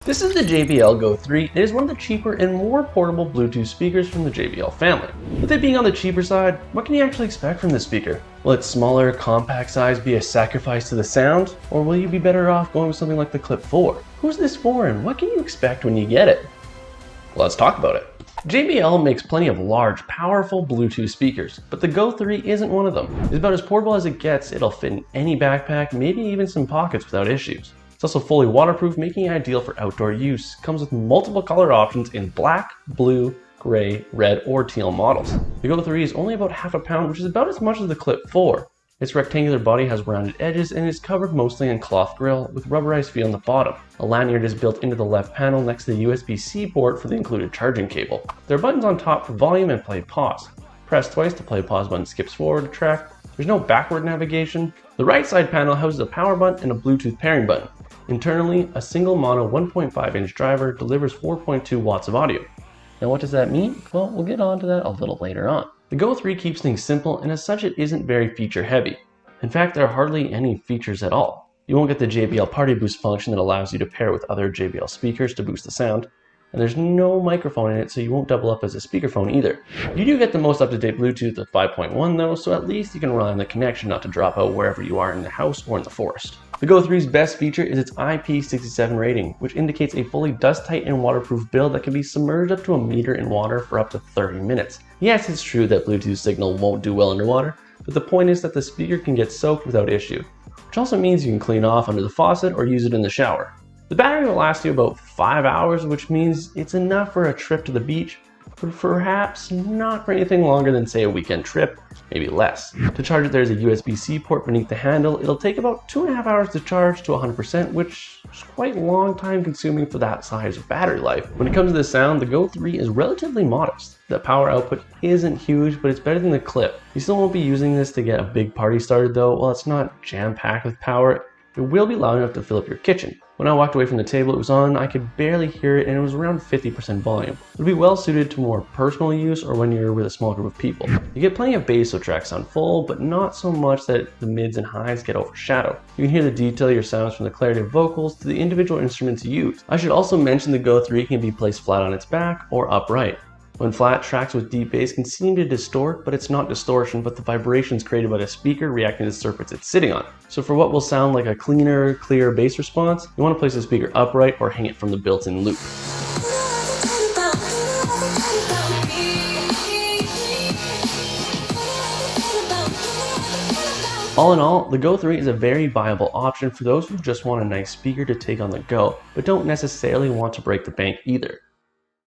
This is the JBL Go 3. It is one of the cheaper and more portable Bluetooth speakers from the JBL family. With it being on the cheaper side, what can you actually expect from this speaker? Will its smaller, compact size be a sacrifice to the sound? Or will you be better off going with something like the Clip 4? Who's this for and what can you expect when you get it? Let's talk about it. JBL makes plenty of large, powerful Bluetooth speakers, but the Go 3 isn't one of them. It's about as portable as it gets. It'll fit in any backpack, maybe even some pockets without issues. It's also fully waterproof, making it ideal for outdoor use. Comes with multiple color options in black, blue, gray, red, or teal models. The Go 3 is only about half a pound, which is about as much as the Clip 4. Its rectangular body has rounded edges and is covered mostly in cloth grille with rubberized feel on the bottom. A lanyard is built into the left panel next to the USB-C port for the included charging cable. There are buttons on top for volume and play pause. Press twice to play pause button skips forward to track. There's no backward navigation. The right side panel houses a power button and a Bluetooth pairing button. Internally, a single mono 1.5-inch driver delivers 4.2 watts of audio. Now what does that mean? Well, we'll get on to that a little later on. The Go 3 keeps things simple, and as such it isn't very feature heavy. In fact, there are hardly any features at all. You won't get the JBL Party Boost function that allows you to pair with other JBL speakers to boost the sound, and there's no microphone in it, so you won't double up as a speakerphone either. You do get the most up-to-date Bluetooth of 5.1 though, so at least you can rely on the connection not to drop out wherever you are in the house or in the forest. The Go 3's best feature is its IP67 rating, which indicates a fully dust-tight and waterproof build that can be submerged up to a meter in water for up to 30 minutes. Yes, it's true that Bluetooth signal won't do well underwater, but the point is that the speaker can get soaked without issue, which also means you can clean off under the faucet or use it in the shower. The battery will last you about 5 hours, which means it's enough for a trip to the beach, but perhaps not for anything longer than say a weekend trip, maybe less. To charge it, there's a USB-C port beneath the handle. It'll take about 2.5 hours to charge to 100%, which is quite long time consuming for that size of battery life. When it comes to the sound, the Go 3 is relatively modest. The power output isn't huge, but it's better than the Clip. You still won't be using this to get a big party started though. While it's not jam-packed with power, it will be loud enough to fill up your kitchen. When I walked away from the table it was on, I could barely hear it and it was around 50% volume. It would be well suited to more personal use or when you're with a small group of people. You get plenty of bass so tracks sound full, but not so much that the mids and highs get overshadowed. You can hear the detail of your sounds from the clarity of vocals to the individual instruments used. I should also mention the Go 3 can be placed flat on its back or upright. When flat, tracks with deep bass can seem to distort, but it's not distortion, but the vibrations created by the speaker reacting to the surface it's sitting on. So for what will sound like a cleaner, clear bass response, you want to place the speaker upright or hang it from the built-in loop. All in all, the Go 3 is a very viable option for those who just want a nice speaker to take on the go, but don't necessarily want to break the bank either.